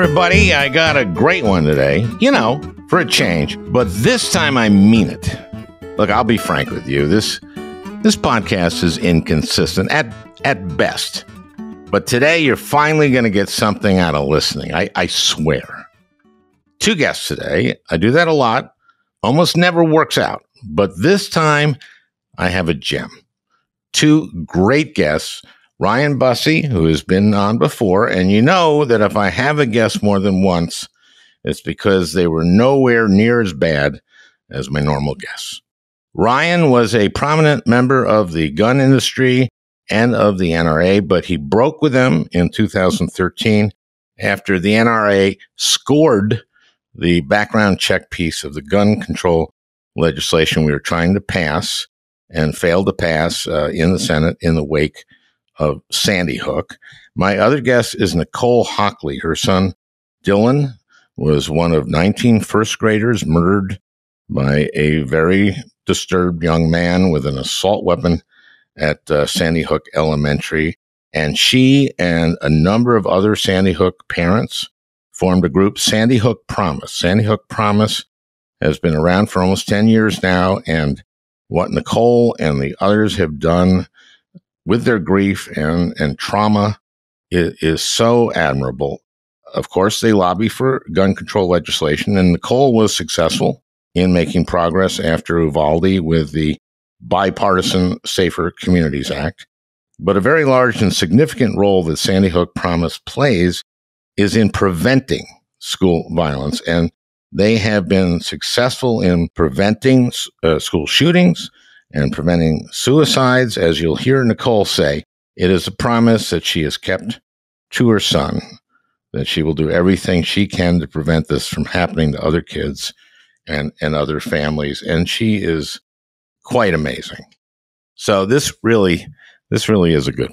everybody. I got a great one today, for a change, but this time I mean it. Look, I'll be frank with you. This podcast is inconsistent at best, but today you're finally going to get something out of listening. I swear. 2 guests today. I do that a lot. Almost never works out, but this time I have a gem. 2 great guests. Ryan Busse, who has been on before, and you know that if I have a guest more than once, it's because they were nowhere near as bad as my normal guests. Ryan was a prominent member of the gun industry and of the NRA, but he broke with them in 2013 after the NRA scored the background check piece of the gun control legislation we were trying to pass and failed to pass in the Senate in the wake of Sandy Hook. My other guest is Nicole Hockley. Her son, Dylan, was one of 19 first graders murdered by a very disturbed young man with an assault weapon at Sandy Hook Elementary. And she and a number of other Sandy Hook parents formed a group, Sandy Hook Promise. Sandy Hook Promise has been around for almost 10 years now. And what Nicole and the others have done with their grief and trauma is so admirable. Of course, they lobby for gun control legislation, and Nicole was successful in making progress after Uvalde with the bipartisan Safer Communities Act. But a very large and significant role that Sandy Hook Promise plays is in preventing school violence, and they have been successful in preventing school shootings and preventing suicides. As you'll hear Nicole say, it is a promise that she has kept to her son, that she will do everything she can to prevent this from happening to other kids and other families. And she is quite amazing. So this really is a good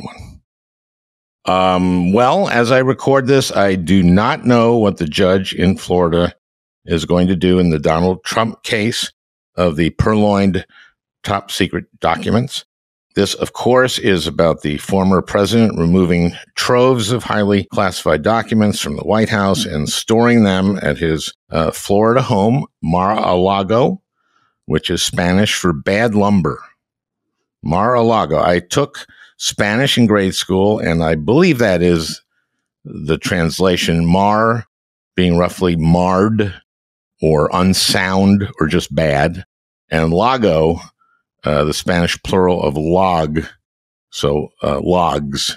one. Well, as I record this, I do not know what the judge in Florida is going to do in the Donald Trump case of the purloined top secret documents. This, of course, is about the former president removing troves of highly classified documents from the White House and storing them at his Florida home, Mar-a-Lago, which is Spanish for bad lumber. Mar-a-Lago. I took Spanish in grade school, and I believe that is the translation. Mar being roughly marred or unsound or just bad, and lago, the Spanish plural of log, so logs,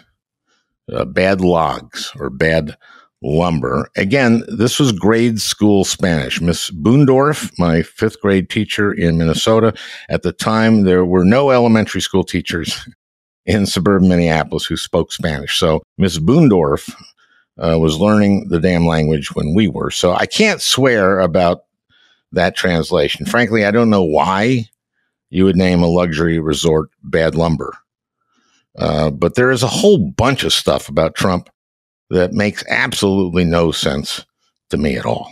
bad logs or bad lumber. Again, this was grade school Spanish. Miss Boondorf, my 5th grade teacher in Minnesota, at the time there were no elementary school teachers in suburban Minneapolis who spoke Spanish. So Miss Boondorf was learning the damn language when we were. So I can't swear about that translation. Frankly, I don't know why you would name a luxury resort bad lumber. But there is a whole bunch of stuff about Trump that makes absolutely no sense to me at all.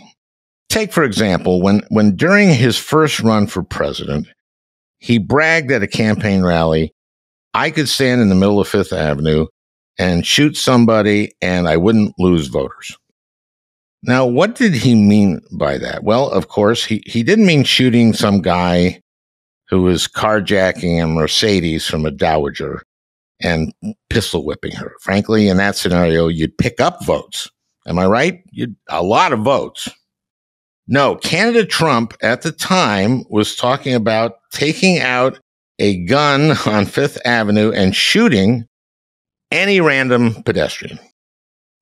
Take, for example, when during his first run for president, he bragged at a campaign rally, I could stand in the middle of Fifth Avenue and shoot somebody and I wouldn't lose voters. Now, what did he mean by that? Well, of course, he didn't mean shooting some guy who was carjacking a Mercedes from a dowager and pistol whipping her. Frankly, in that scenario, you'd pick up votes. Am I right? A lot of votes. No, candidate Trump at the time was talking about taking out a gun on Fifth Avenue and shooting any random pedestrian,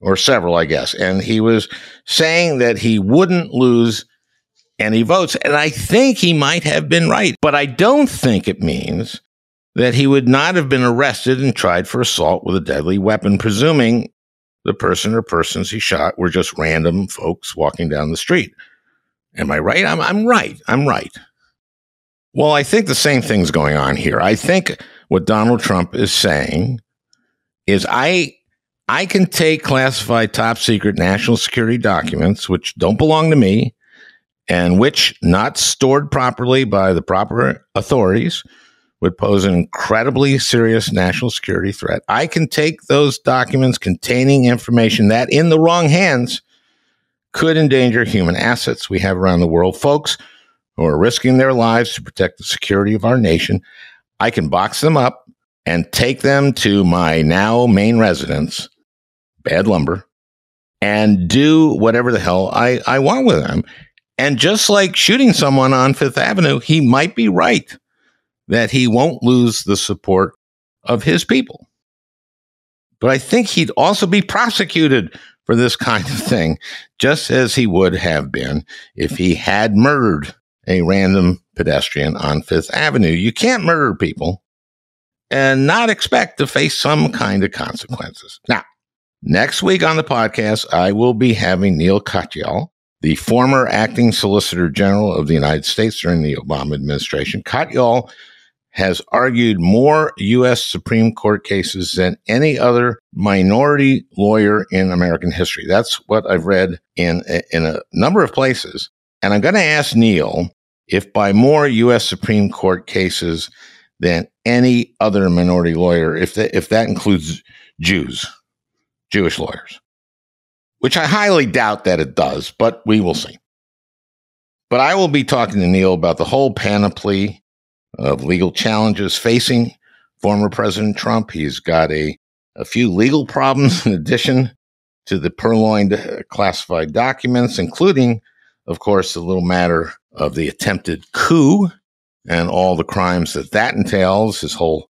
or several, I guess. And he was saying that he wouldn't lose any votes. And I think he might have been right. But I don't think it means that he would not have been arrested and tried for assault with a deadly weapon, presuming the person or persons he shot were just random folks walking down the street. Am I right? I'm right. I'm right. Well, I think the same thing's going on here. I think what Donald Trump is saying is I can take classified top secret national security documents, which don't belong to me, and which, not stored properly by the proper authorities, would pose an incredibly serious national security threat. I can take those documents containing information that, in the wrong hands, could endanger human assets we have around the world, folks who are risking their lives to protect the security of our nation. I can box them up and take them to my now main residence, Bad Lumber, and do whatever the hell I want with them. And just like shooting someone on Fifth Avenue, he might be right that he won't lose the support of his people. But I think he'd also be prosecuted for this kind of thing, just as he would have been if he had murdered a random pedestrian on Fifth Avenue. You can't murder people and not expect to face some kind of consequences. Now, next week on the podcast, I will be having Nicole Hockley, the former acting Solicitor General of the United States during the Obama administration. Hockley has argued more U.S. Supreme Court cases than any other minority lawyer in American history. That's what I've read in a number of places. And I'm going to ask Neil if by more U.S. Supreme Court cases than any other minority lawyer, if that includes Jewish lawyers, which I highly doubt that it does, but we will see. But I will be talking to Neil about the whole panoply of legal challenges facing former President Trump. He's got a few legal problems in addition to the purloined classified documents, including, of course, the little matter of the attempted coup and all the crimes that entails, his whole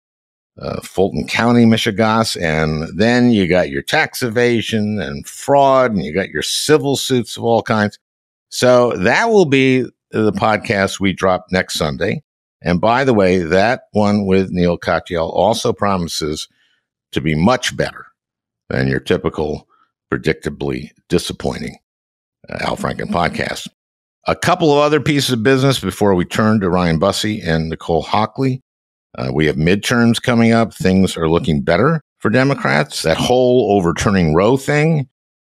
Fulton County mishegas. And then you got your tax evasion and fraud, and you got your civil suits of all kinds. So that will be the podcast we drop next Sunday. And by the way, that one with Nicole Hockley also promises to be much better than your typical, predictably disappointing Al Franken podcast. A couple of other pieces of business before we turn to Ryan Busse and Nicole Hockley. We have midterms coming up. Things are looking better for Democrats. That whole overturning Roe thing,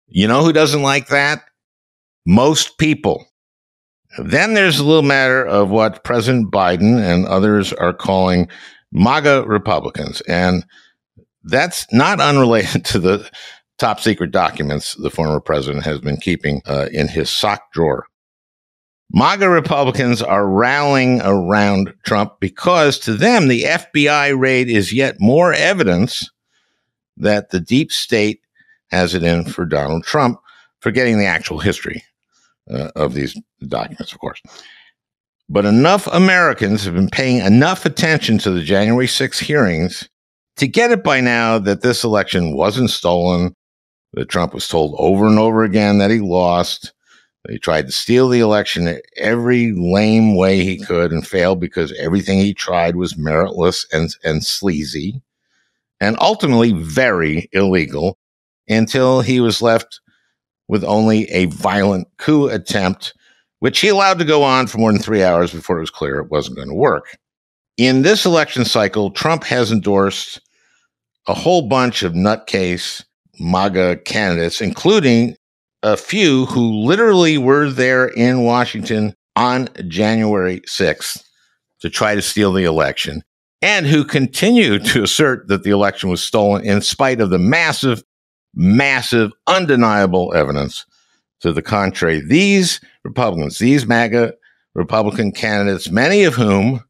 you know who doesn't like that? Most people. Then there's a little matter of what President Biden and others are calling MAGA Republicans. And that's not unrelated to the top secret documents the former president has been keeping in his sock drawer. MAGA Republicans are rallying around Trump because to them, the FBI raid is yet more evidence that the deep state has it in for Donald Trump, forgetting the actual history of these documents, of course. But enough Americans have been paying enough attention to the January 6th hearings to get it by now that this election wasn't stolen, that Trump was told over and over again that he lost. He tried to steal the election every lame way he could and failed because everything he tried was meritless and sleazy and ultimately very illegal until he was left with only a violent coup attempt, which he allowed to go on for more than 3 hours before it was clear it wasn't going to work. In this election cycle, Trump has endorsed a whole bunch of nutcase MAGA candidates, including a few who literally were there in Washington on January 6th to try to steal the election and who continue to assert that the election was stolen in spite of the massive, undeniable evidence to the contrary. These Republicans, these MAGA Republican candidates, many of whom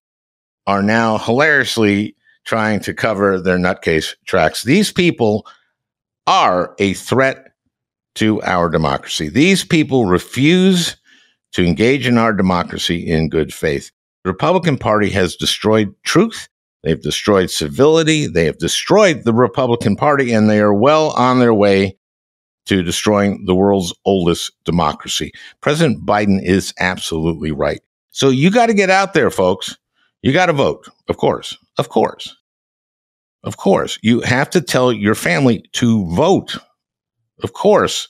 are now hilariously trying to cover their nutcase tracks, these people are a threat to our democracy. These people refuse to engage in our democracy in good faith. The Republican Party has destroyed truth. They've destroyed civility. They have destroyed the Republican Party, and they are well on their way to destroying the world's oldest democracy. President Biden is absolutely right. So you got to get out there, folks. You got to vote. Of course. You have to tell your family to vote. Of course.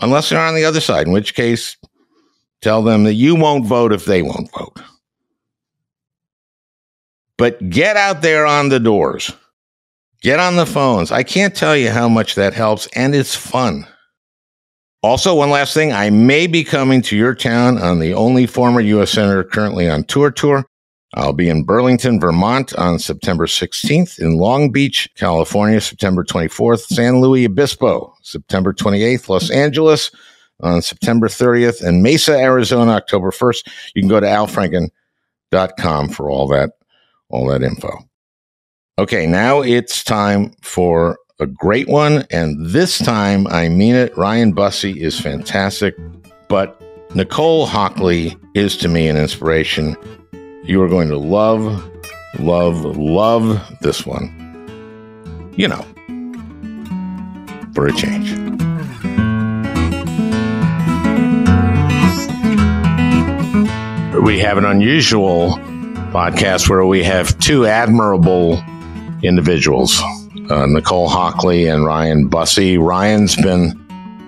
Unless they're on the other side, in which case, tell them that you won't vote if they won't vote. But get out there on the doors. Get on the phones. I can't tell you how much that helps, and it's fun. Also, one last thing. I may be coming to your town on the only former U.S. Senator currently on tour. I'll be in Burlington, Vermont on September 16th, in Long Beach, California, September 24th, San Luis Obispo, September 28th, Los Angeles, on September 30th, and Mesa, Arizona, October 1st. You can go to alfranken.com for all that info. Okay, now it's time for a great one, and this time I mean it. Ryan Busse is fantastic, but Nicole Hockley is to me an inspiration. You are going to love this one. You know, for a change. We have an unusual podcast where we have two admirable individuals, Nicole Hockley and Ryan Busse. Ryan's been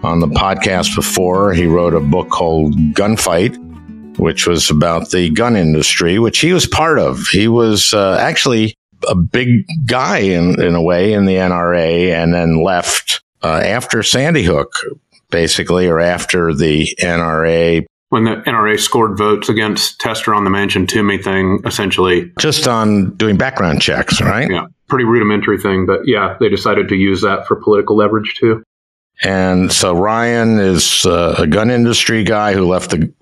on the podcast before. He wrote a book called Gunfight, which was about the gun industry, which he was part of. He was actually a big guy in a way in the NRA, and then left after Sandy Hook, basically, or after the NRA. When the NRA scored votes against Tester on the Manchin Toomey thing, essentially. Just on doing background checks, right? Yeah, pretty rudimentary thing, but yeah, they decided to use that for political leverage too. And so Ryan is a gun industry guy who left the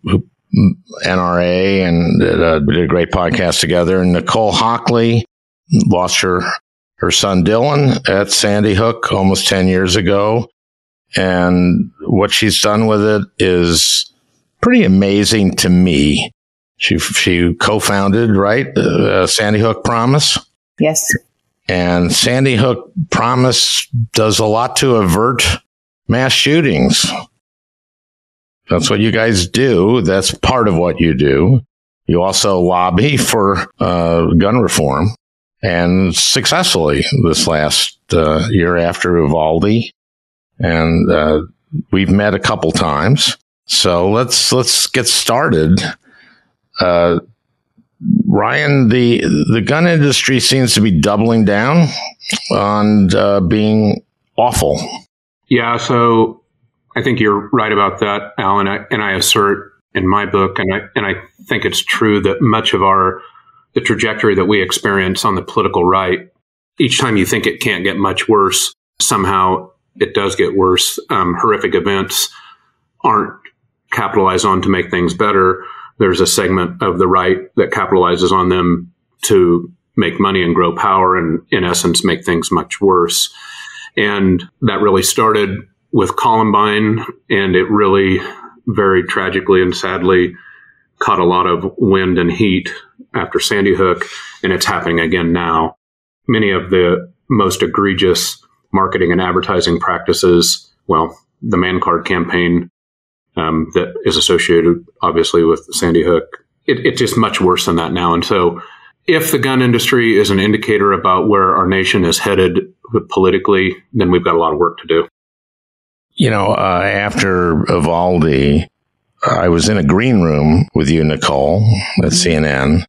NRA and did a great podcast together. And Nicole Hockley lost her son Dylan at Sandy Hook almost 10 years ago. And what she's done with it is pretty amazing to me. She co-founded, right, Sandy Hook Promise? Yes. And Sandy Hook Promise does a lot to avert mass shootings. That's what you guys do. That's part of what you do. You also lobby for gun reform, and successfully this last year after Uvalde. And we've met a couple times. So let's get started. Ryan, the gun industry seems to be doubling down on being awful. Yeah, so I think you're right about that, Alan. And I assert in my book, and I think it's true that much of the trajectory that we experience on the political right, each time you think it can't get much worse, somehow it does get worse. Horrific events aren't capitalized on to make things better. There's a segment of the right that capitalizes on them to make money and grow power, and in essence make things much worse. And that really started with Columbine, and it really very tragically and sadly caught a lot of wind and heat after Sandy Hook, and it's happening again now. Many of the most egregious marketing and advertising practices, well, the man card campaign that is associated, obviously, with Sandy Hook, it's just much worse than that now. And so if the gun industry is an indicator about where our nation is headed politically, then we've got a lot of work to do. You know, after Uvalde, I was in a green room with you, Nicole, at CNN,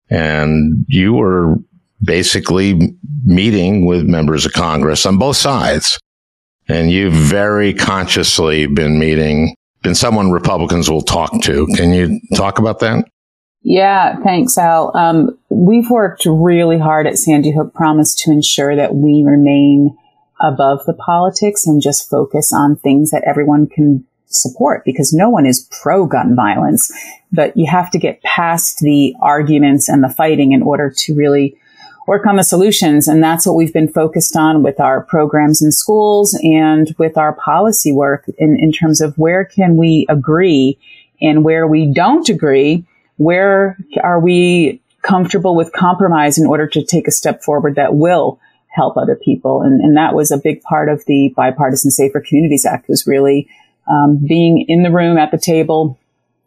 and you were basically meeting with members of Congress on both sides. And you've very consciously been someone Republicans will talk to. Can you talk about that? Yeah, thanks, Al. We've worked really hard at Sandy Hook Promise to ensure that we remain above the politics and just focus on things that everyone can support, because no one is pro-gun violence, but you have to get past the arguments and the fighting in order to really work on the solutions. And that's what we've been focused on with our programs in schools and with our policy work in terms of where can we agree and where we don't agree, where are we comfortable with compromise in order to take a step forward that will help other people. And that was a big part of the Bipartisan Safer Communities Act, was really being in the room at the table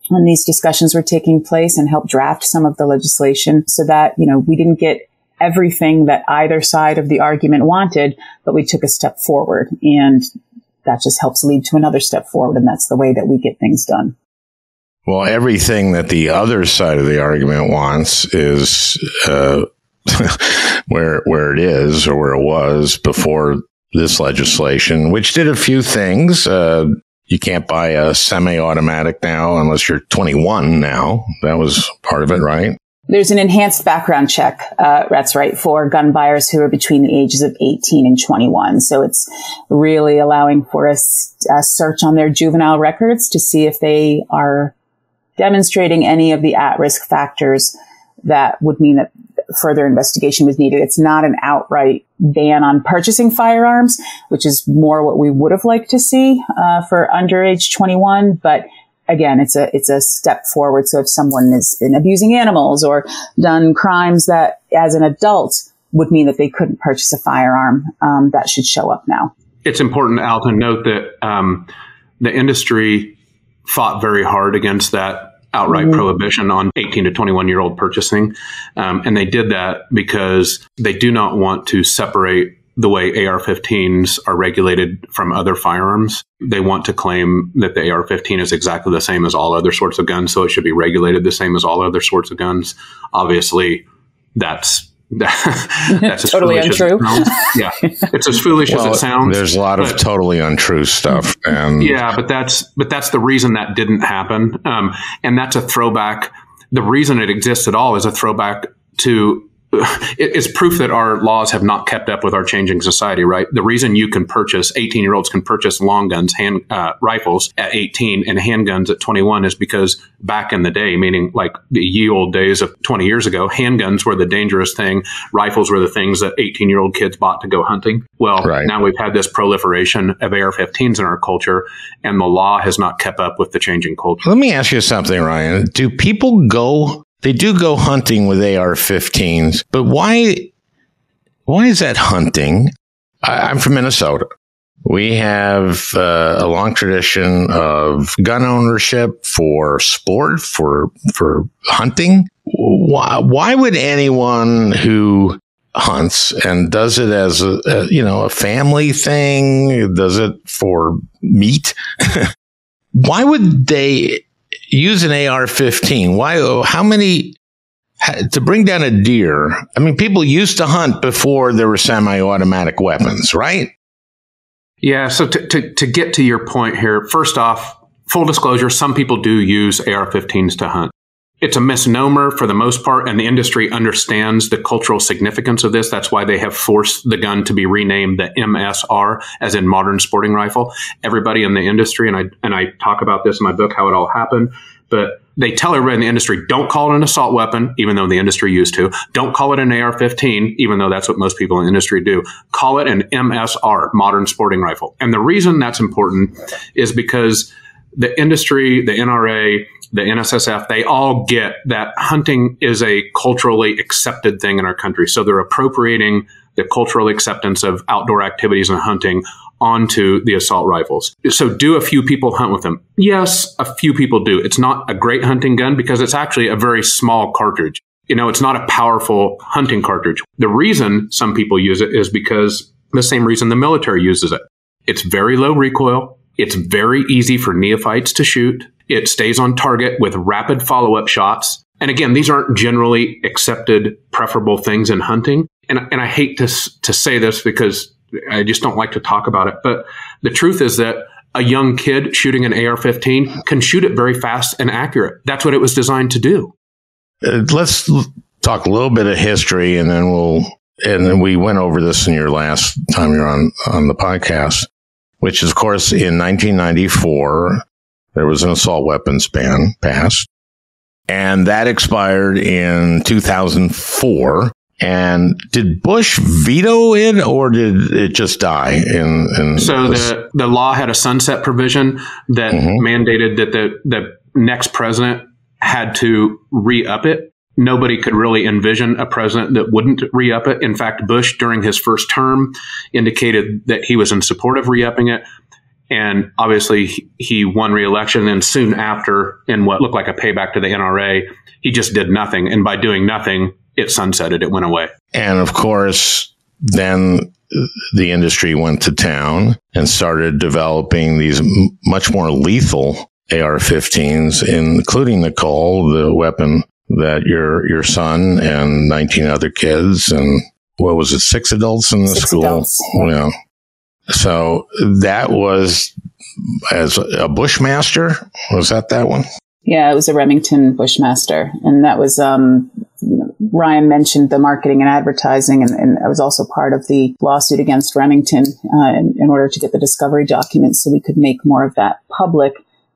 when these discussions were taking place and help draft some of the legislation so that, we didn't get everything that either side of the argument wanted, but we took a step forward, and that just helps lead to another step forward. And that's the way that we get things done. Well, everything that the other side of the argument wants is where it is, or where it was before this legislation, which did a few things. You can't buy a semi-automatic now unless you're 21 now. That was part of it, right? There's an enhanced background check, that's right, for gun buyers who are between the ages of 18 and 21. So it's really allowing for a search on their juvenile records to see if they are demonstrating any of the at-risk factors that would mean that further investigation was needed. It's not an outright ban on purchasing firearms, which is more what we would have liked to see for underage 21, but again, it's a step forward. So if someone has been abusing animals or done crimes that as an adult would mean that they couldn't purchase a firearm, that should show up now. It's important, Al, to note that the industry fought very hard against that outright prohibition on 18 to 21-year-old purchasing. And they did that because they do not want to separate the way AR-15s are regulated from other firearms. They want to claim that the AR-15 is exactly the same as all other sorts of guns, so it should be regulated the same as all other sorts of guns. Obviously, that's as totally untrue. Yeah, it's as foolish as it sounds. There's a lot of totally untrue stuff. And yeah, but that's the reason that didn't happen, and that's a throwback. The reason it exists at all is a throwback to. It's proof that our laws have not kept up with our changing society, right? The reason you can purchase, 18-year-olds can purchase long guns, rifles at 18 and handguns at 21 is because back in the day, meaning like the ye old days of 20 years ago, handguns were the dangerous thing. Rifles were the things that 18-year-old kids bought to go hunting. Well, Now we've had this proliferation of AR-15s in our culture, and the law has not kept up with the changing culture. Let me ask you something, Ryan. Do people go... They do go hunting with AR-15s, but why is that hunting? I'm from Minnesota. We have a long tradition of gun ownership for sport, for hunting. Why would anyone who hunts and does it as a family thing, does it for meat? Why would they use an AR-15? Why? How many to bring down a deer? I mean, people used to hunt before there were semi-automatic weapons, right? Yeah. So to get to your point here, first off, full disclosure: some people do use AR-15s to hunt. It's a misnomer for the most part, and the industry understands the cultural significance of this. That's why they have forced the gun to be renamed the MSR, as in modern sporting rifle. Everybody in the industry, and I talk about this in my book, how it all happened, but they tell everybody in the industry, don't call it an assault weapon, even though the industry used to. Don't call it an AR-15, even though that's what most people in the industry do. Call it an MSR, modern sporting rifle. And the reason that's important is because the industry, the NRA, the NSSF, they all get that hunting is a culturally accepted thing in our country. So they're appropriating the cultural acceptance of outdoor activities and hunting onto the assault rifles. So do a few people hunt with them? Yes, a few people do. It's not a great hunting gun because it's actually a very small cartridge. It's not a powerful hunting cartridge. The reason some people use it is because the same reason the military uses it. It's very low recoil. It's very easy for neophytes to shoot. It stays on target with rapid follow-up shots. And again, these aren't generally accepted preferable things in hunting. And I hate to say this because I just don't like to talk about it. But the truth is that a young kid shooting an AR-15 can shoot it very fast and accurate. That's what it was designed to do. Let's talk a little bit of history, and then we went over this in your last time you're on the podcast, which is, of course, in 1994, there was an assault weapons ban passed, and that expired in 2004. And did Bush veto it, or did it just die? So the law had a sunset provision that mandated that the next president had to re-up it. Nobody could really envision a president that wouldn't re-up it. In fact, Bush, during his first term, indicated that he was in support of re-upping it. And obviously, he won re-election. And soon after, in what looked like a payback to the NRA, he just did nothing. And by doing nothing, it sunsetted. It went away. And of course, then the industry went to town and started developing these much more lethal AR-15s, including, Nicole, the weapon that your son and 19 other kids and what was it, 6 adults in the school? Adults. Yeah. So that was as a Bushmaster. Was that one? Yeah, it was a Remington Bushmaster. And that was Ryan mentioned the marketing and advertising, and I was also part of the lawsuit against Remington in order to get the discovery documents so we could make more of that public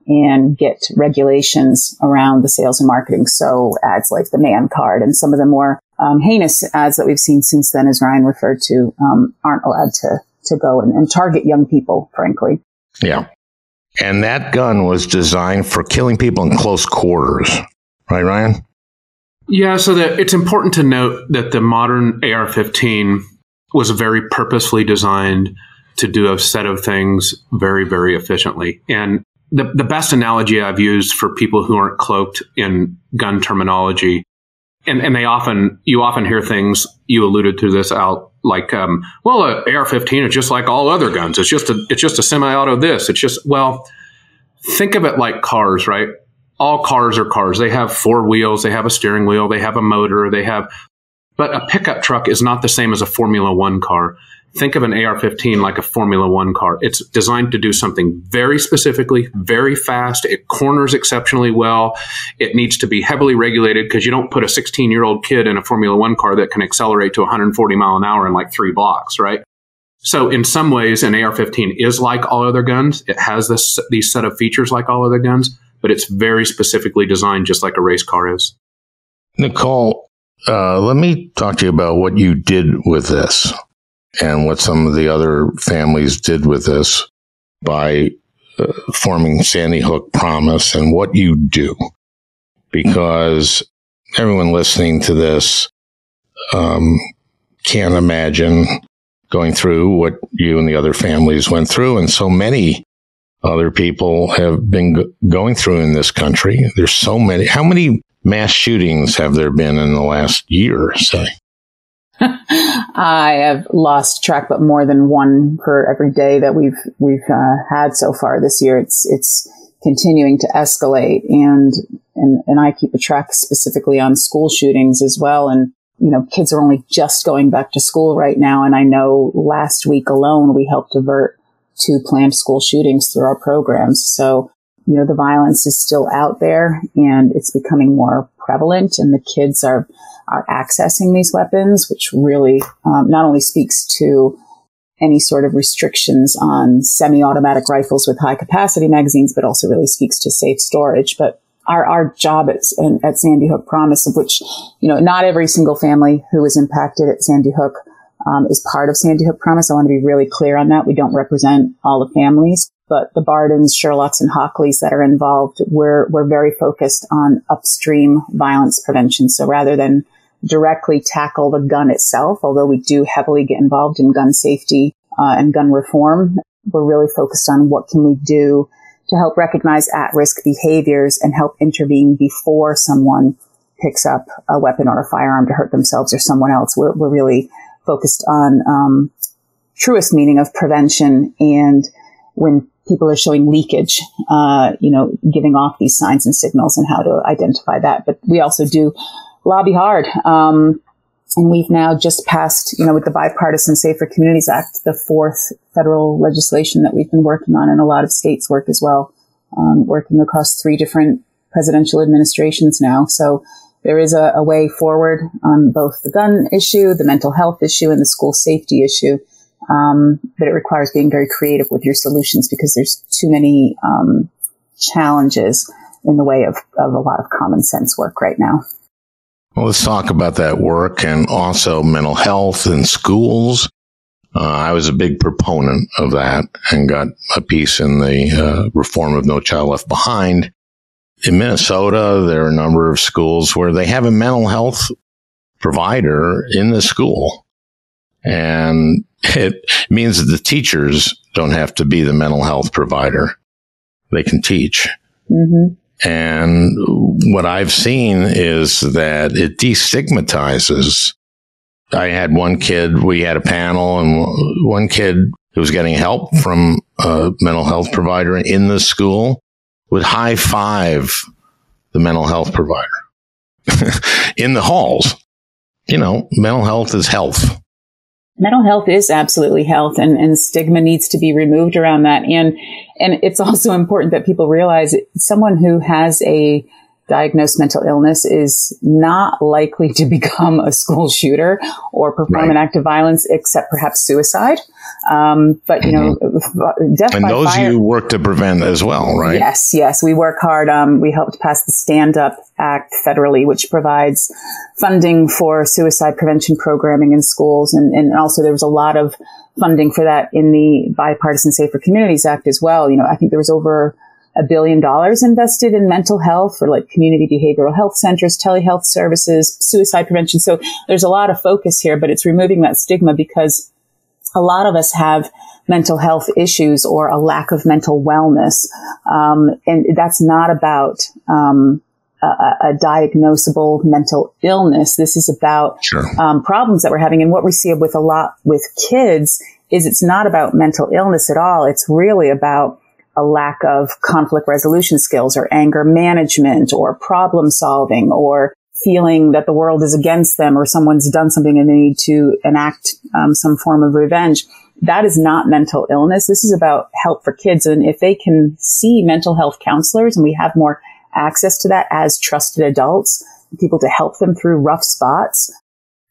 and get regulations around the sales and marketing. So ads like the man card and some of the more heinous ads that we've seen since then, as Ryan referred to, aren't allowed to go and target young people, frankly. Yeah. And that gun was designed for killing people in close quarters. Right, Ryan? Yeah, so that it's important to note that the modern AR-15 was very purposefully designed to do a set of things very, very efficiently. And the best analogy I've used for people who aren't cloaked in gun terminology, and you often hear things, you alluded to this out, like, well, a AR-15 is just like all other guns. It's just a semi-auto this. It's just, well, think of it like cars, right? All cars are cars. They have four wheels. They have a steering wheel. They have a motor. But a pickup truck is not the same as a Formula One car. Think of an AR-15 like a Formula One car. It's designed to do something very specifically, very fast. It corners exceptionally well. It needs to be heavily regulated because you don't put a 16-year-old kid in a Formula One car that can accelerate to 140 mile an hour in like 3 blocks, right? So in some ways, an AR-15 is like all other guns. It has these set of features like all other guns, but it's very specifically designed just like a race car is. Nicole, let me talk to you about what you did with this and what some of the other families did with this by forming Sandy Hook Promise and what you do. Because everyone listening to this can't imagine going through what you and the other families went through, and so many other people have been going through in this country. There's so many. How many mass shootings have there been in the last year, say? I have lost track, but more than one for every day that we've had so far this year. It's continuing to escalate, and I keep a track specifically on school shootings as well. And kids are only just going back to school right now, and I know last week alone we helped avert 2 planned school shootings through our programs. So the violence is still out there, and it's becoming more prevalent, and the kids are accessing these weapons, which really not only speaks to any sort of restrictions on semi-automatic rifles with high-capacity magazines, but also really speaks to safe storage. But our job at Sandy Hook Promise, of which, not every single family who was impacted at Sandy Hook is part of Sandy Hook Promise. I want to be really clear on that. We don't represent all the families, but the Bardens, Sherlocks, and Hockleys that are involved, we're very focused on upstream violence prevention. So rather than directly tackle the gun itself, although we do heavily get involved in gun safety and gun reform, we're really focused on what can we do to help recognize at-risk behaviors and help intervene before someone picks up a weapon or a firearm to hurt themselves or someone else. We're really focused on truest meaning of prevention, and when people are showing leakage, giving off these signs and signals and how to identify that. But we also do lobby hard. And we've now just passed, with the Bipartisan Safer Communities Act, the 4th federal legislation that we've been working on, and a lot of states work as well, working across 3 different presidential administrations now. So there is a way forward on both the gun issue, the mental health issue, and the school safety issue. But it requires being very creative with your solutions because there's too many challenges in the way of a lot of common sense work right now. Well, let's talk about that work and also mental health in schools. I was a big proponent of that and got a piece in the reform of No Child Left Behind. In Minnesota, there are a number of schools where they have a mental health provider in the school. And it means that the teachers don't have to be the mental health provider. They can teach. Mm-hmm. And what I've seen is that it destigmatizes. I had one kid, we had a panel, and one kid who was getting help from a mental health provider in the school would high five the mental health provider in the halls. Mental health is health. Mental health is absolutely health, and stigma needs to be removed around that. And it's also important that people realize someone who has a diagnosed mental illness is not likely to become a school shooter or perform an act of violence, except perhaps suicide. But, you know, death and by those fire, you work to prevent as well, right? Yes. We work hard. We helped pass the Stand Up Act federally, which provides funding for suicide prevention programming in schools. And also there was a lot of funding for that in the Bipartisan Safer Communities Act as well. You know, I think there was over $1 billion invested in mental health for like community behavioral health centers, telehealth services, suicide prevention. So there's a lot of focus here, but it's removing that stigma because a lot of us have mental health issues or a lack of mental wellness. And that's not about, a diagnosable mental illness. This is about problems that we're having. And what we see with a lot with kids is it's not about mental illness at all. It's really about a lack of conflict resolution skills or anger management or problem solving or feeling that the world is against them or someone's done something and they need to enact some form of revenge. That is not mental illness. This is about help for kids. And if they can see mental health counselors, and we have more access to that as trusted adults, people to help them through rough spots,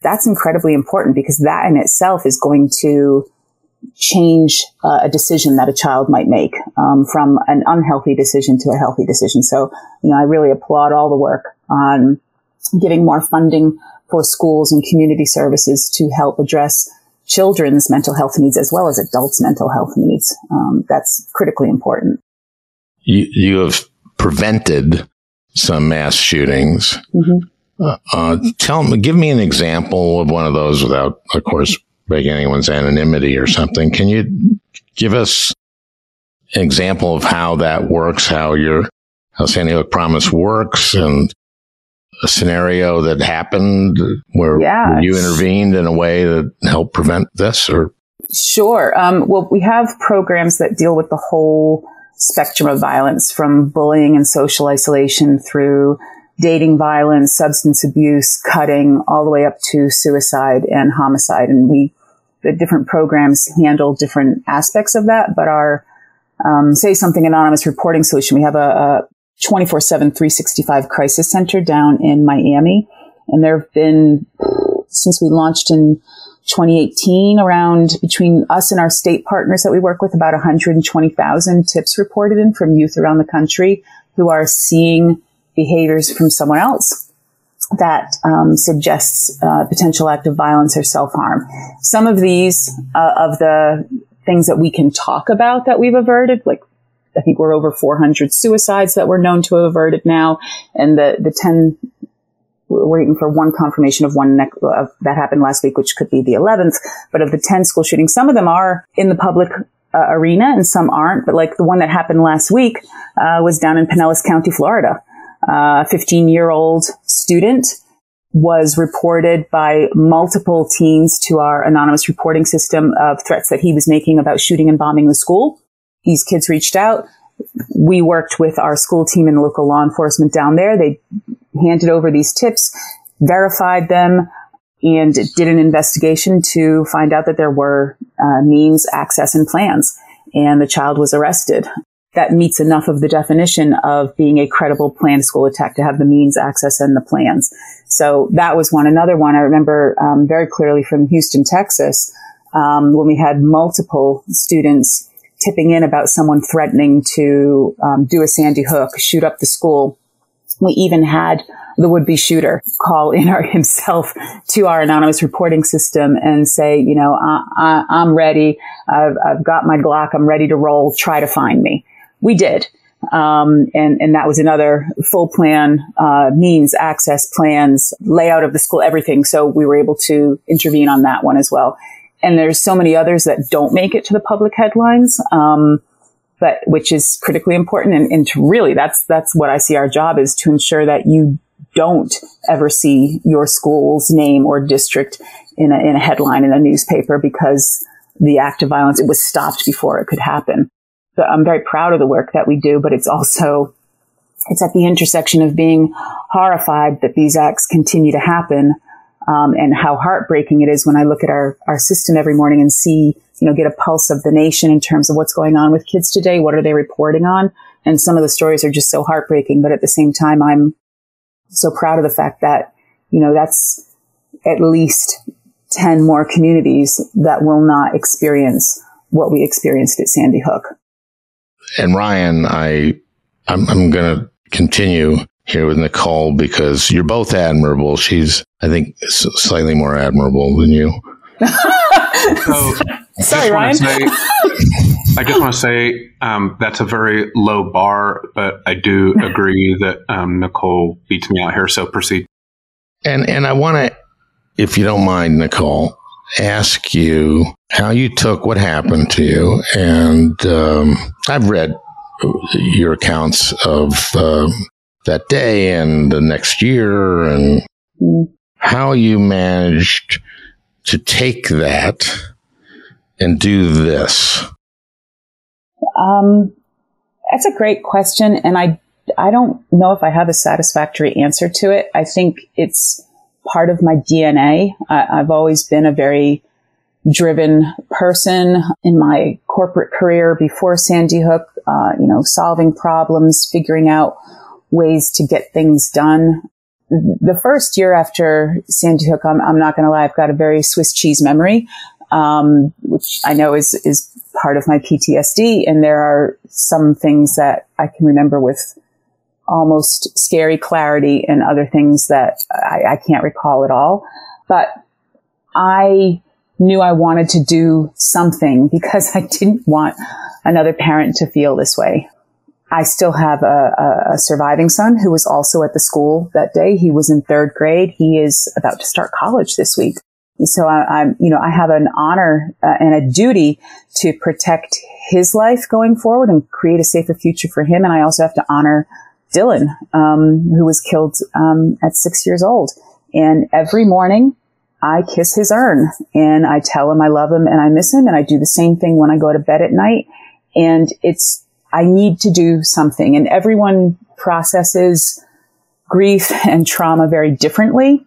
that's incredibly important because that in itself is going to change a decision that a child might make from an unhealthy decision to a healthy decision. So, you know, I really applaud all the work on getting more funding for schools and community services to help address children's mental health needs as well as adults' mental health needs. That's critically important. You have prevented some mass shootings. Give me an example of one of those without, of course, breaking anyone's anonymity or something. Can you give us an example of how that works, how Sandy Hook Promise works, and a scenario that happened where you intervened in a way that helped prevent this? Or Sure. Well, we have programs that deal with the whole spectrum of violence, from bullying and social isolation through dating violence, substance abuse, cutting, all the way up to suicide and homicide. And the different programs handle different aspects of that. But our Say Something Anonymous reporting solution, we have a 24/7, 365 crisis center down in Miami. And there have been, since we launched in 2018, around, between us and our state partners that we work with, about 120,000 tips reported in from youth around the country who are seeing behaviors from someone else that suggests potential act of violence or self-harm. Some of these, of the things that we can talk about that we've averted, like I think we're over 400 suicides that we're known to have averted now, and the 10, we're waiting for one confirmation of one that happened last week, which could be the 11th. But of the 10 school shootings, some of them are in the public arena and some aren't. But like the one that happened last week was down in Pinellas County, Florida. A 15-year-old student was reported by multiple teens to our anonymous reporting system of threats that he was making about shooting and bombing the school. These kids reached out. We worked with our school team and local law enforcement down there. They handed over these tips, verified them, and did an investigation to find out that there were means, access, and plans. And the child was arrested. That meets enough of the definition of being a credible planned school attack to have the means, access, and the plans. So that was one. Another one I remember very clearly from Houston, Texas, when we had multiple students tipping in about someone threatening to do a Sandy Hook, shoot up the school. We even had the would-be shooter call in himself to our anonymous reporting system and say, you know, I'm ready. I've got my Glock. I'm ready to roll. Try to find me. We did. And that was another full plan, means, access, plans, layout of the school, everything. So we were able to intervene on that one as well. And there's so many others that don't make it to the public headlines, but which is critically important. And to really, that's what I see our job is, to ensure that you don't ever see your school's name or district in a headline in a newspaper because the act of violence, it was stopped before it could happen. So I'm very proud of the work that we do, but it's at the intersection of being horrified that these acts continue to happen, and how heartbreaking it is when I look at our system every morning and see, you know, get a pulse of the nation in terms of what's going on with kids today. What are they reporting on? And some of the stories are just so heartbreaking, but at the same time, I'm so proud of the fact that, that's at least 10 more communities that will not experience what we experienced at Sandy Hook. And Ryan, I'm going to continue here with Nicole because you're both admirable. She's, I think, slightly more admirable than you. Sorry, Ryan. I just want to say that's a very low bar, but I do agree that Nicole beats me out here. So proceed. And I want to, if you don't mind, Nicole, ask you how you took what happened to you. And I've read your accounts of that day and the next year and how you managed to take that and do this. That's a great question. And I don't know if I have a satisfactory answer to it. I think it's part of my DNA. I've always been a very driven person in my corporate career before Sandy Hook, solving problems, figuring out ways to get things done. The first year after Sandy Hook, I'm not going to lie, I've got a very Swiss cheese memory, which I know is part of my PTSD. And there are some things that I can remember with almost scary clarity and other things that I can't recall at all. But I knew I wanted to do something because I didn't want another parent to feel this way. I still have a surviving son who was also at the school that day. He was in 3rd grade. He is about to start college this week. So I have an honor and a duty to protect his life going forward and create a safer future for him. And I also have to honor Dylan, who was killed at 6 years old. And every morning I kiss his urn and I tell him I love him and I miss him. And I do the same thing when I go to bed at night. And I need to do something. And everyone processes grief and trauma very differently.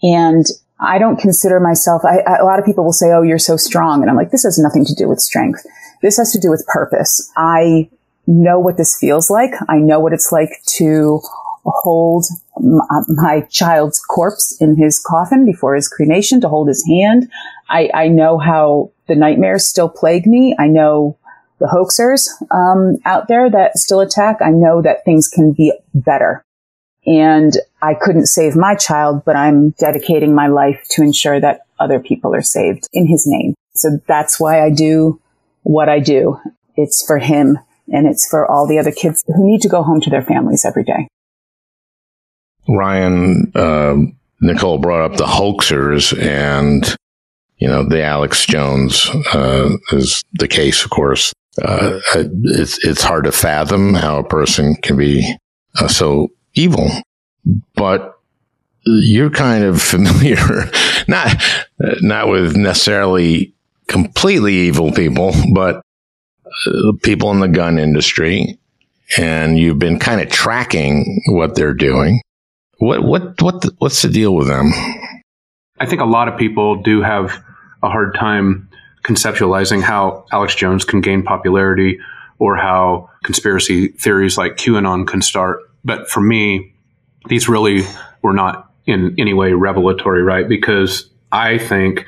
And I don't consider myself, a lot of people will say, oh, you're so strong. And I'm like, this has nothing to do with strength. This has to do with purpose. I know what this feels like. I know what it's like to hold my child's corpse in his coffin before his cremation, to hold his hand. I know how the nightmares still plague me. I know the hoaxers out there that still attack. I know that things can be better. And I couldn't save my child, but I'm dedicating my life to ensure that other people are saved in his name. So that's why I do what I do. It's for him and it's for all the other kids who need to go home to their families every day. Ryan, Nicole brought up the hoaxers and, the Alex Jones is the case, of course. It's hard to fathom how a person can be so evil, but you're kind of familiar, not with necessarily completely evil people, but people in the gun industry, and you've been kind of tracking what they're doing. What's the deal with them? I think a lot of people do have a hard time conceptualizing how Alex Jones can gain popularity or how conspiracy theories like QAnon can start. But for me, these really were not in any way revelatory, right? Because I think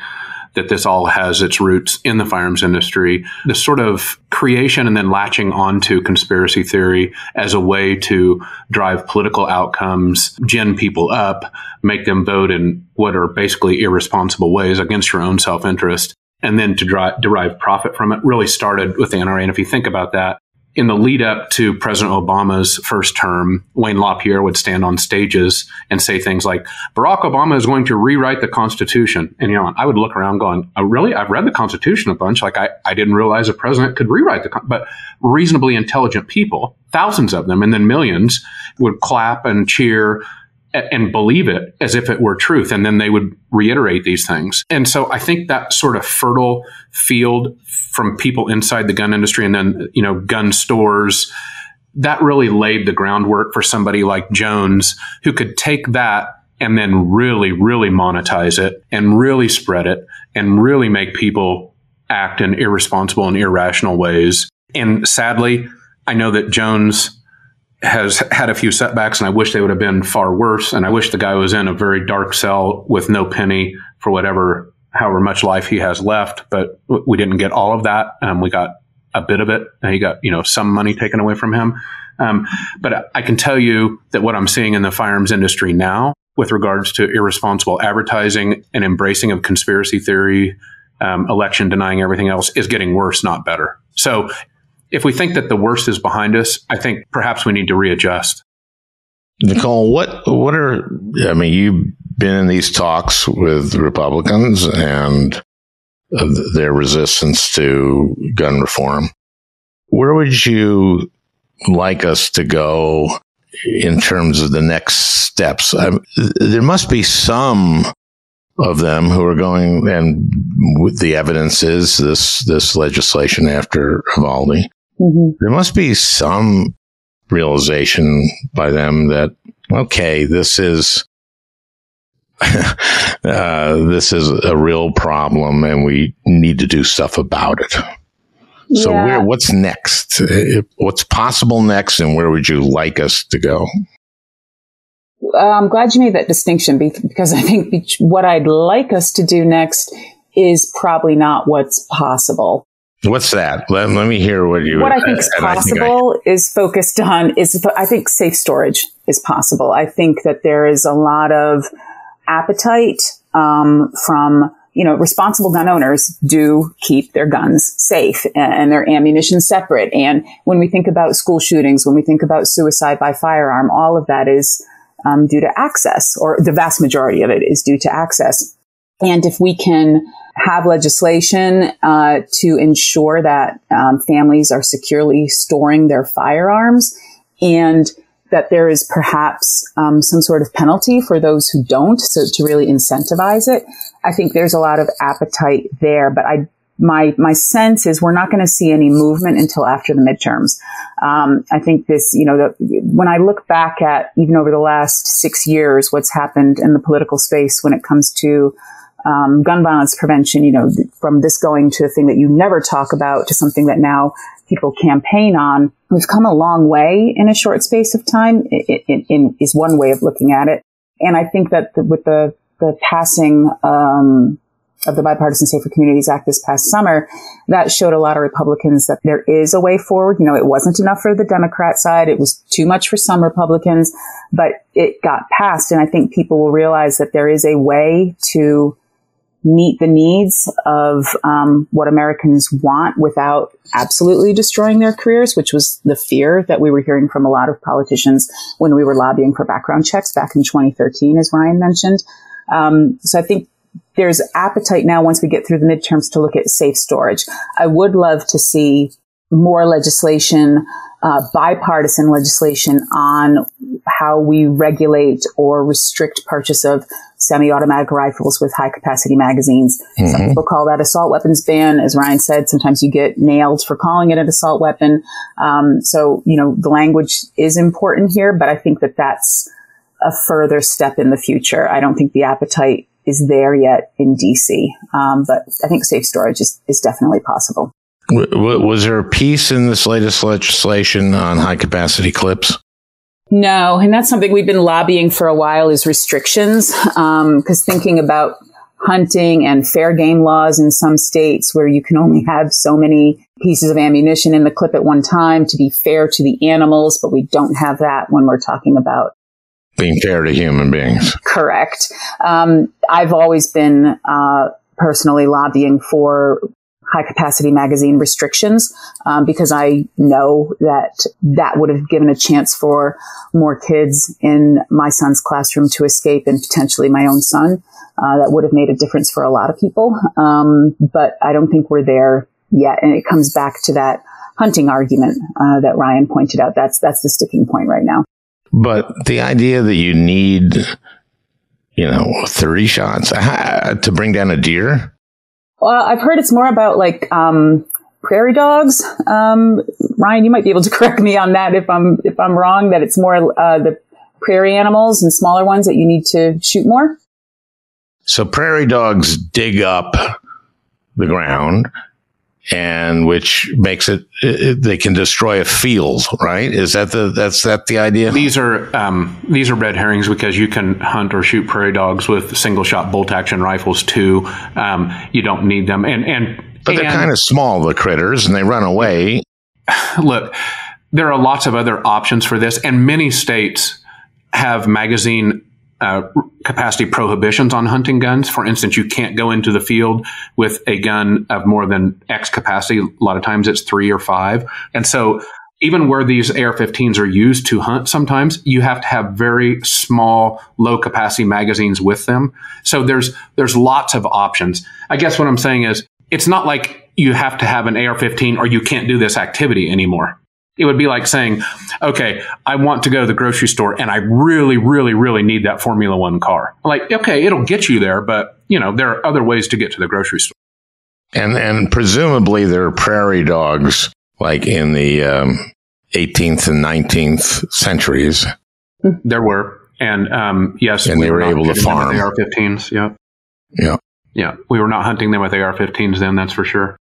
that this all has its roots in the firearms industry, the sort of creation and then latching onto conspiracy theory as a way to drive political outcomes, gin people up, make them vote in what are basically irresponsible ways against your own self-interest, and then to derive profit from it really started with the NRA. And if you think about that, in the lead up to President Obama's first term, Wayne LaPierre would stand on stages and say things like, Barack Obama is going to rewrite the Constitution. And, I would look around going, oh, really? I've read the Constitution a bunch. Like, I didn't realize a president could rewrite but reasonably intelligent people, thousands of them, and then millions would clap and cheer and believe it as if it were truth. And then they would reiterate these things. And so I think that sort of fertile field from people inside the gun industry and then, gun stores, that really laid the groundwork for somebody like Jones, who could take that and then really, really monetize it and really spread it and really make people act in irresponsible and irrational ways. And sadly, I know that Jones has had a few setbacks, and I wish they would have been far worse. And I wish the guy was in a very dark cell with no penny for however much life he has left. But we didn't get all of that. We got a bit of it. He got, some money taken away from him. But I can tell you that what I'm seeing in the firearms industry now with regards to irresponsible advertising and embracing of conspiracy theory, election denying, everything else is getting worse, not better. So if we think that the worst is behind us, I think perhaps we need to readjust. Nicole, you've been in these talks with Republicans and their resistance to gun reform. Where would you like us to go in terms of the next steps? There must be some of them who are going, and the evidence is this legislation after Uvalde. Mm-hmm. There must be some realization by them that, okay, this is this is a real problem and we need to do stuff about it. So what's next? What's possible next, and where would you like us to go? I'm glad you made that distinction, because I think what I'd like us to do next is probably not what's possible. What's that? Let me hear what I think is possible is focused on I think safe storage is possible. I think that there is a lot of appetite from responsible gun owners do keep their guns safe and their ammunition separate. And when we think about school shootings, when we think about suicide by firearm, all of that is due to access, or the vast majority of it is due to access. And if we can have legislation to ensure that families are securely storing their firearms, and that there is perhaps some sort of penalty for those who don't, so to really incentivize it, I think there's a lot of appetite there. But my sense is we're not going to see any movement until after the midterms. I think this, when I look back at even over the last 6 years, what's happened in the political space when it comes to gun violence prevention, from this going to a thing that you never talk about to something that now people campaign on, we've come a long way in a short space of time, is one way of looking at it. And I think that with the passing of the Bipartisan Safer Communities Act this past summer, that showed a lot of Republicans that there is a way forward. It wasn't enough for the Democrat side. It was too much for some Republicans, but it got passed. And I think people will realize that there is a way to meet the needs of what Americans want without absolutely destroying their careers, which was the fear that we were hearing from a lot of politicians when we were lobbying for background checks back in 2013, as Ryan mentioned. So I think there's appetite now, once we get through the midterms, to look at safe storage. I would love to see more legislation, bipartisan legislation on how we regulate or restrict purchase of semi-automatic rifles with high-capacity magazines. Mm-hmm. Some people call that assault weapons ban. As Ryan said, sometimes you get nailed for calling it an assault weapon. So, the language is important here, but I think that that's a further step in the future. I don't think the appetite is there yet in D.C., but I think safe storage is definitely possible. Was there a piece in this latest legislation on high-capacity clips? No, and that's something we've been lobbying for a while, is restrictions, because thinking about hunting and fair game laws in some states where you can only have so many pieces of ammunition in the clip at one time to be fair to the animals, but we don't have that when we're talking about being fair to human beings. Correct. I've always been personally lobbying for high-capacity magazine restrictions, because I know that would have given a chance for more kids in my son's classroom to escape, and potentially my own son. That would have made a difference for a lot of people. But I don't think we're there yet. And it comes back to that hunting argument that Ryan pointed out. That's the sticking point right now. But the idea that you need, 30 shots to bring down a deer? Well, I've heard it's more about prairie dogs. Ryan, you might be able to correct me on that if I'm wrong, that it's more the prairie animals and smaller ones that you need to shoot more. So prairie dogs dig up the ground and which makes it they can destroy a field, right? Is that the idea? These are red herrings, because you can hunt or shoot prairie dogs with single shot bolt action rifles too. You don't need them, but they're kind of small, the critters, and they run away. Look, there are lots of other options for this, and many states have magazine capacity prohibitions on hunting guns. For instance, you can't go into the field with a gun of more than X capacity. A lot of times it's 3 or 5. And so even where these AR-15s are used to hunt, sometimes you have to have very small, low capacity magazines with them. So there's lots of options. I guess what I'm saying is, it's not like you have to have an AR-15 or you can't do this activity anymore. It would be like saying, okay, I want to go to the grocery store and I really, really, really need that Formula One car. Like, okay, it'll get you there, but there are other ways to get to the grocery store. And presumably there are prairie dogs like in the 18th and 19th centuries. There were. And yes, and they were able to farm with AR-15s. Yeah. We were not hunting them with AR-15s then, that's for sure.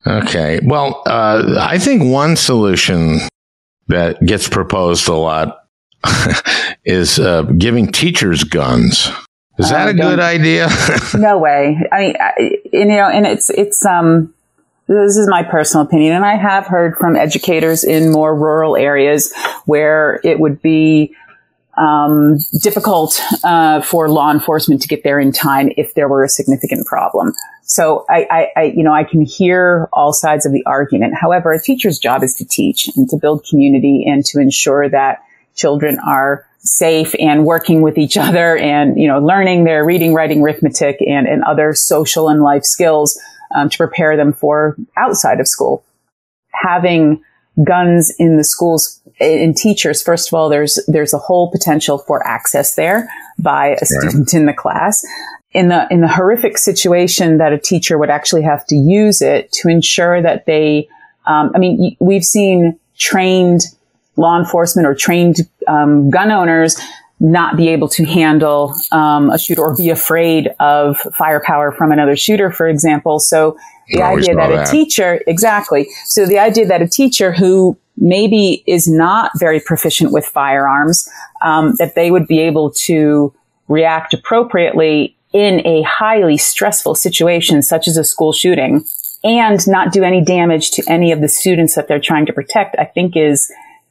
Okay. Well, I think one solution that gets proposed a lot is giving teachers guns. Is that a good idea? No way. I mean, and it's this is my personal opinion, and I have heard from educators in more rural areas where it would be difficult for law enforcement to get there in time if there were a significant problem. So I can hear all sides of the argument. However, a teacher's job is to teach and to build community and to ensure that children are safe and working with each other and, learning their reading, writing, arithmetic, and other social and life skills to prepare them for outside of school. Having guns in the schools, in teachers, first of all, there's a whole potential for access there by a student in the class. In the horrific situation that a teacher would actually have to use it to ensure that they, we've seen trained law enforcement or trained gun owners not be able to handle a shooter or be afraid of firepower from another shooter, for example. So the idea that a teacher, exactly. So the idea that a teacher who maybe is not very proficient with firearms, that they would be able to react appropriately in a highly stressful situation, such as a school shooting, and not do any damage to any of the students that they're trying to protect, I think is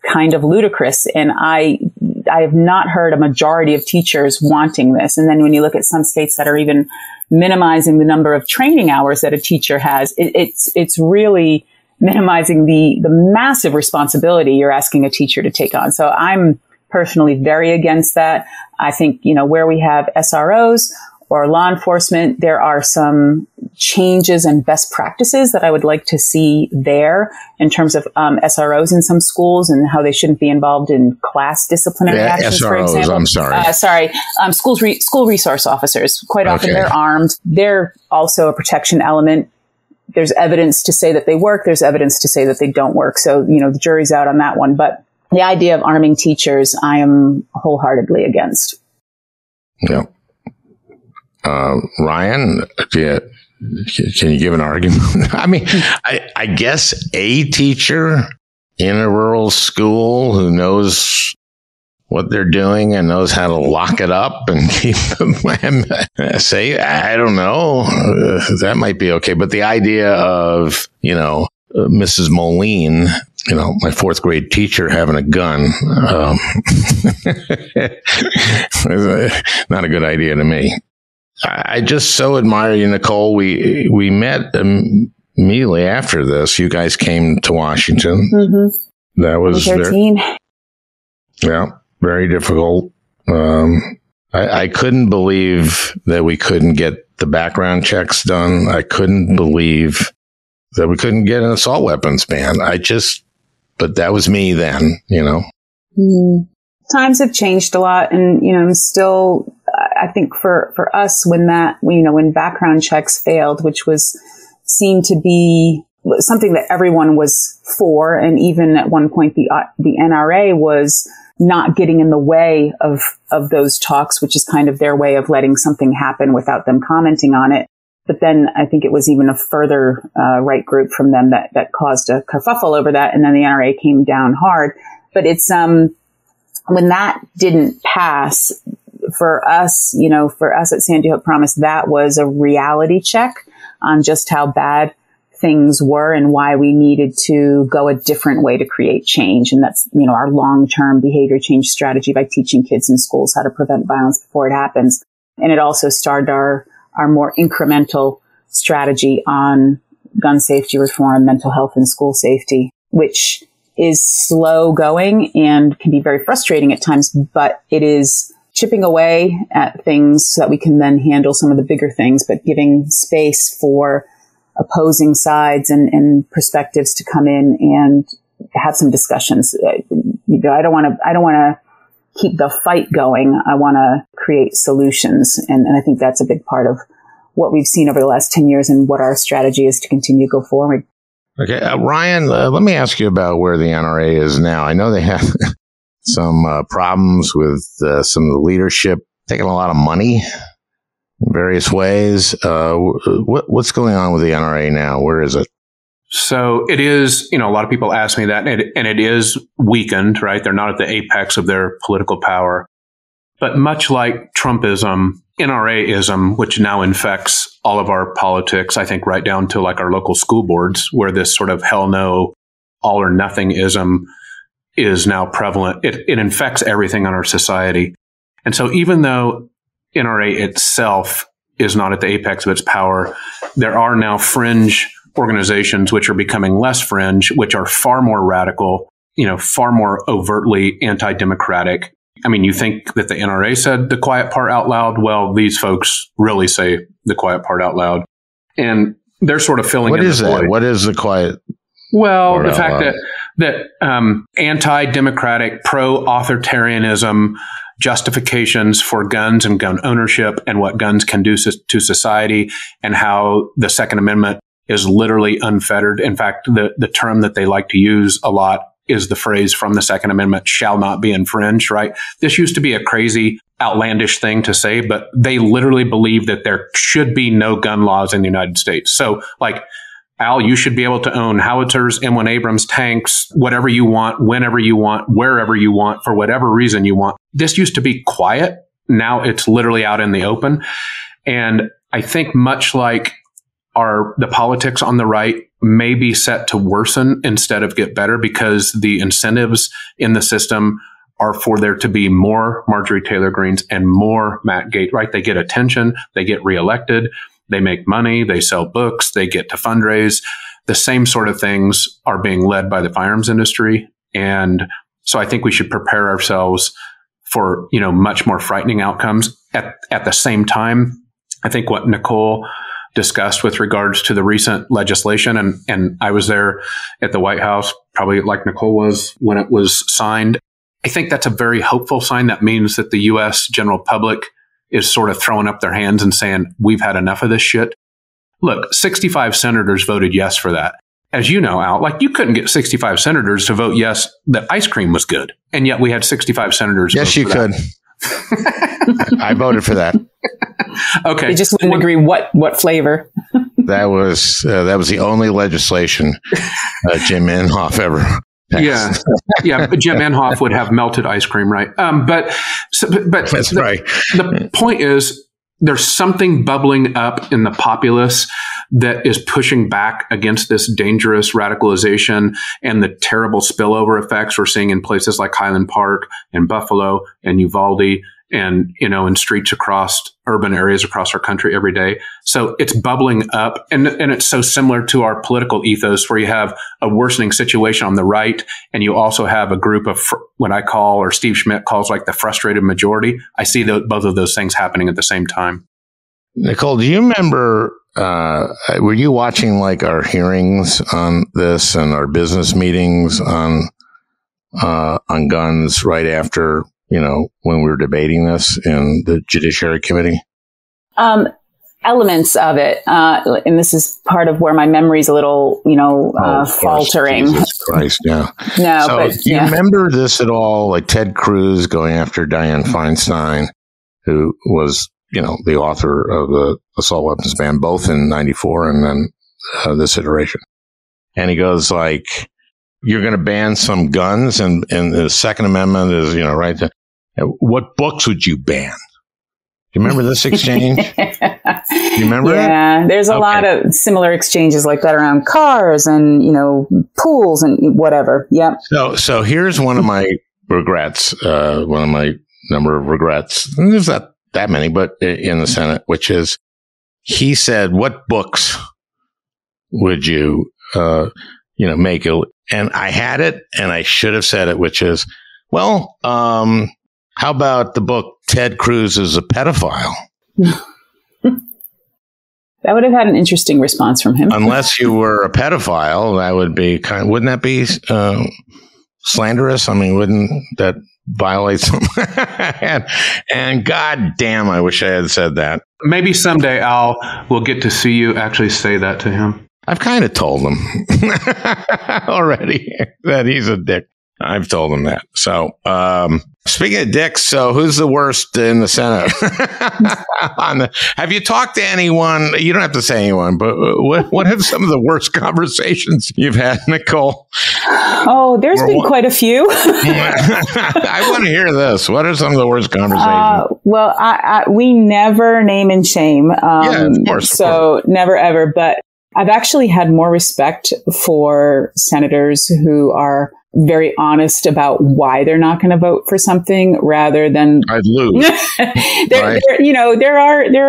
kind of ludicrous. And I have not heard a majority of teachers wanting this. And then when you look at some states that are even minimizing the number of training hours that a teacher has, it's really minimizing the massive responsibility you're asking a teacher to take on. So I'm personally very against that. I think, where we have SROs or law enforcement, there are some changes and best practices that I would like to see there in terms of SROs in some schools and how they shouldn't be involved in class disciplinary actions, SROs, for example. I'm sorry. School resource officers. Quite often they're armed. They're also a protection element. There's evidence to say that they work. There's evidence to say that they don't work. So, the jury's out on that one. But the idea of arming teachers, I am wholeheartedly against. Yeah. Ryan, can you give an argument? I mean, I guess a teacher in a rural school who knows what they're doing and knows how to lock it up and keep them, say, I don't know, that might be okay. But the idea of, Mrs. Moline, my fourth grade teacher having a gun, not a good idea to me. I just so admire you, Nicole. We met immediately after this. You guys came to Washington. Mm-hmm. That was 13. Very difficult. I couldn't believe that we couldn't get the background checks done. I couldn't believe that we couldn't get an assault weapons ban. But that was me then, Mm-hmm. Times have changed a lot, and still, I think for us, when background checks failed, which was seemed to be something that everyone was for, and even at one point the NRA was not getting in the way of those talks, which is kind of their way of letting something happen without them commenting on it. But then I think it was even a further right group from them that caused a kerfuffle over that. And then the NRA came down hard. But it's when that didn't pass, for us at Sandy Hook Promise, that was a reality check on just how bad things were and why we needed to go a different way to create change. And that's, our long-term behavior change strategy by teaching kids in schools how to prevent violence before it happens. And it also started our more incremental strategy on gun safety reform, mental health, and school safety, which is slow going and can be very frustrating at times, but it is chipping away at things so that we can then handle some of the bigger things, but giving space for opposing sides and perspectives to come in and have some discussions. I don't want to keep the fight going. I want to create solutions. And I think that's a big part of what we've seen over the last 10 years and what our strategy is to continue to go forward. Okay. Ryan, let me ask you about where the NRA is now. I know they have some problems with some of the leadership taking a lot of money in various ways. What's going on with the NRA now? Where is it? So it is, a lot of people ask me that, and it is weakened, right? They're not at the apex of their political power. But much like Trumpism, NRA-ism, which now infects all of our politics, I think right down to like our local school boards, where this sort of hell no, all or nothing-ism is now prevalent. It infects everything in our society. And so even though NRA itself is not at the apex of its power, there are now fringe organizations which are becoming less fringe, which are far more radical, far more overtly anti-democratic. I mean, you think that the NRA said the quiet part out loud? Well, these folks really say the quiet part out loud. And they're sort of filling in the void. What is that? What is the quiet? Well, the fact that anti-democratic, pro-authoritarianism justifications for guns and gun ownership and what guns can do to society, and how the Second Amendment is literally unfettered. In fact, the term that they like to use a lot is the phrase from the Second Amendment, shall not be infringed, right? This used to be a crazy, outlandish thing to say, but they literally believe that there should be no gun laws in the United States. So, like, Al, you should be able to own howitzers, M1 Abrams tanks, whatever you want, whenever you want, wherever you want, for whatever reason you want. This used to be quiet. Now it's literally out in the open. And I think much like the politics on the right may be set to worsen instead of get better, because the incentives in the system are for there to be more Marjorie Taylor Greenes and more Matt Gaetz, right? They get attention, they get reelected, they make money, they sell books, they get to fundraise. The same sort of things are being led by the firearms industry. And so I think we should prepare ourselves for, much more frightening outcomes. At the same time, I think what Nicole discussed with regards to the recent legislation, and I was there at the White House, probably like Nicole was when it was signed. I think that's a very hopeful sign. That means that the U.S. general public is sort of throwing up their hands and saying, we've had enough of this shit. Look, 65 senators voted yes for that. As you know, Al, like, you couldn't get 65 senators to vote yes that ice cream was good. And yet we had 65 senators. Yes, you could. I voted for that. Okay. They just wouldn't agree what flavor. That was the only legislation Jim Inhofe ever passed. Yeah. But Jim Inhofe would have melted ice cream, right? But that's right. The point is, there's something bubbling up in the populace that is pushing back against this dangerous radicalization and the terrible spillover effects we're seeing in places like Highland Park and Buffalo and Uvalde and, in streets across urban areas across our country every day. So it's bubbling up. And it's so similar to our political ethos, where you have a worsening situation on the right, and you also have a group of what I call, or Steve Schmidt calls, like the frustrated majority. I see both of those things happening at the same time. Nicole, do you remember, were you watching like our hearings on this and our business meetings on guns right after, when we were debating this in the Judiciary Committee? Elements of it. And this is part of where my memory's a little, faltering. Jesus Christ, yeah. No, so but do you remember this at all? Like Ted Cruz going after Dianne Feinstein, who was, the author of the assault weapons ban, both in 94 and then this iteration. And he goes like, you're going to ban some guns, and the Second Amendment is, right there. What books would you ban? Do you remember this exchange? Do you remember that? Yeah, there's a lot of similar exchanges like that around cars and, pools and whatever. Yep. So here's one of my regrets, one of my number of regrets. And there's not that many, but in the Senate, which is, he said, what books would you, make it? And I had it, and I should have said it, which is, well, how about the book Ted Cruz is a Pedophile? That would have had an interesting response from him. Unless you were a pedophile, that would be wouldn't that be slanderous? I mean, wouldn't that violate some? and God damn, I wish I had said that. Maybe someday, Al, we'll get to see you actually say that to him. I've kind of told him already that he's a dick. I've told him that. So, speaking of dicks, so who's the worst in the Senate? Have you talked to anyone? You don't have to say anyone, but what have some of the worst conversations you've had, Nicole? Oh, there's been quite a few. I want to hear this. What are some of the worst conversations? Well, we never name and shame. Yeah, of course. So never, ever. But I've actually had more respect for senators who are very honest about why they're not going to vote for something, rather than I'd lose. There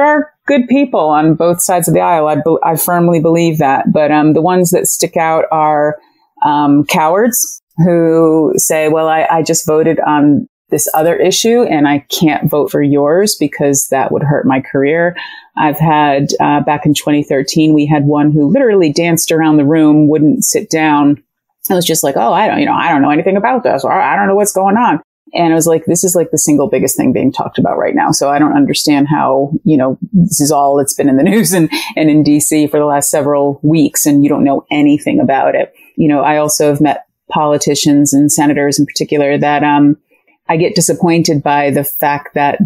are good people on both sides of the aisle. I firmly believe that, but the ones that stick out are cowards who say, "Well, I just voted on this other issue, and I can't vote for yours because that would hurt my career." I've had back in 2013, we had one who literally danced around the room, wouldn't sit down. I was just like, oh, I don't know anything about this, or I don't know what's going on. And I was like, this is like the single biggest thing being talked about right now. So I don't understand how, this is all that's been in the news and in DC for the last several weeks, and you don't know anything about it. I also have met politicians and senators in particular that I get disappointed by the fact that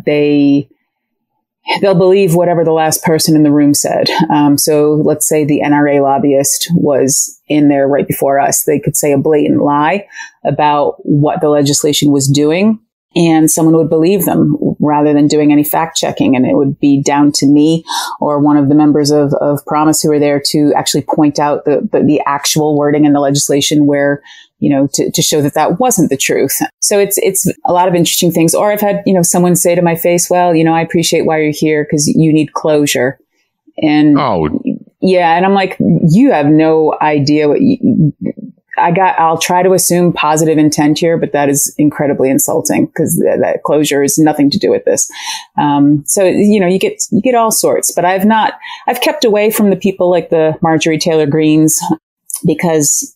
they'll believe whatever the last person in the room said. So let's say the NRA lobbyist was in there right before us. They could say a blatant lie about what the legislation was doing, and someone would believe them rather than doing any fact checking. And it would be down to me or one of the members of Promise who were there to actually point out the actual wording in the legislation where, to show that wasn't the truth. So it's a lot of interesting things. Or I've had, someone say to my face, well, I appreciate why you're here because you need closure. And yeah. And I'm like, you have no idea what I'll try to assume positive intent here, but that is incredibly insulting because that closure has nothing to do with this. So, you get all sorts, but I've kept away from the people like the Marjorie Taylor Greenes because,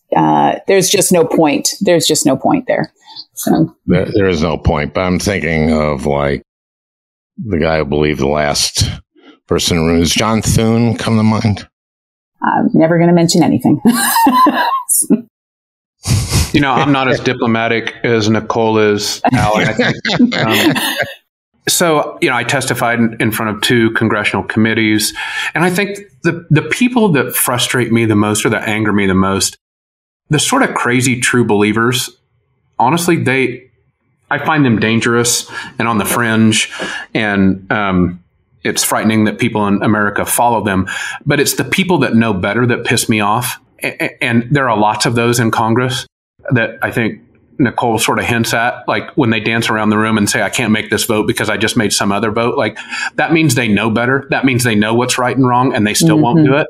there's just no point. There's just no point there. So there is no point, but I'm thinking of like the guy who believed the last person in the room. Is John Thune come to mind? I'm never going to mention anything. I'm not as diplomatic as Nicole is, Alan. I think. So, I testified in front of 2 congressional committees, and I think the people that frustrate me the most or that anger me the most, the sort of crazy true believers, honestly, I find them dangerous and on the fringe, and it's frightening that people in America follow them. But it's the people that know better that piss me off, and there are lots of those in Congress that I think Nicole sort of hints at, like when they dance around the room and say, I can't make this vote because I just made some other vote. Like that means they know better. That means they know what's right and wrong, and they still won't do it.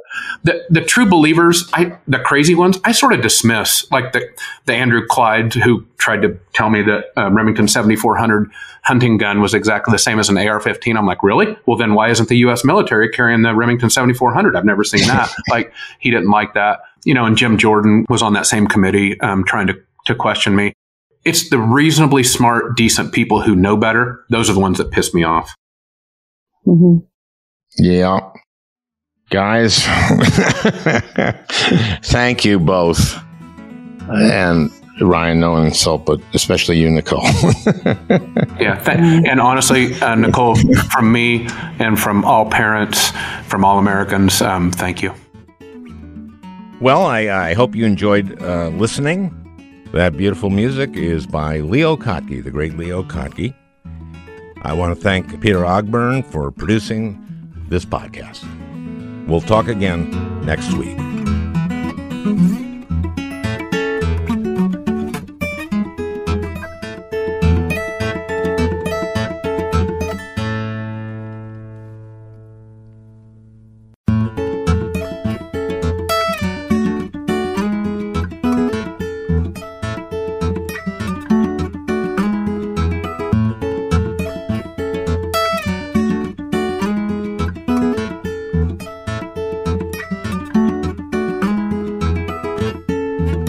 The true believers, the crazy ones, I sort of dismiss, like the Andrew Clyde who tried to tell me that Remington 7400 hunting gun was exactly the same as an AR-15. I'm like, really? Well, then why isn't the U.S. military carrying the Remington 7400? I've never seen that. Like he didn't like that. And Jim Jordan was on that same committee trying to question me. It's the reasonably smart, decent people who know better. Those are the ones that piss me off. Mm-hmm. Yeah. Guys, thank you both. And Ryan, no insult, but especially you, Nicole. Yeah. And honestly, Nicole, from me and from all parents, from all Americans, thank you. Well, I hope you enjoyed listening. That beautiful music is by Leo Kottke, the great Leo Kottke. I want to thank Peter Ogburn for producing this podcast. We'll talk again next week.